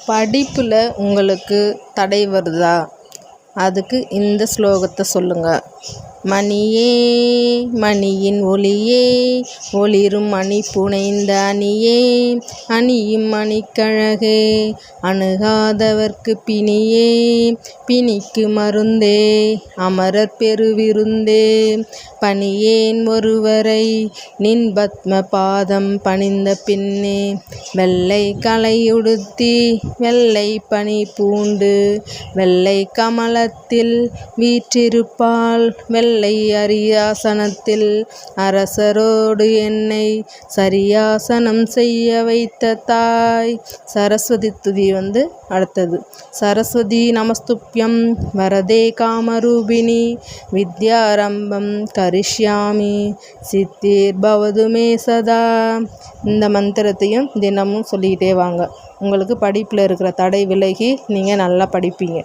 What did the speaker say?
படிப்பில் உங்களுக்கு தடை வருதா? அதுக்கு இந்த ஸ்லோகத்தை சொல்லுங்கள். மணியே மணியின் ஒளியே ஒளிரும் மணி புனைந்த அணியே அணியும் மணிக்கழகே அணுகாதவர்க்கு பிணியே பிணிக்கு மருந்தே அமரர் பெருவிருந்தே பணியேன் ஒருவரை நின் பத்ம பாதம் பணிந்த பின்னே வெள்ளை கலையுடுத்தி வெள்ளை பனி பூண்டு வெள்ளை கமலத்தில் வீற்றிருப்பாள் வெள்ளை அரியாசனத்தில் அரசரோடு என்னை சரியாசனம் செய்ய வைத்த தாய். சரஸ்வதி துதி அடுத்தது. சரஸ்வதி நமஸ்துப்யம் வரதே காமரூபிணி வித்யாரம்பம் கரிஷ்யாமி சித்திர் பவது மே சதா. இந்த மந்திரத்தையும் தினமும் சொல்லிக்கிட்டே வாங்க. உங்களுக்கு படிப்பில் இருக்கிற தடை விலகி நீங்கள் நல்லா படிப்பீங்க.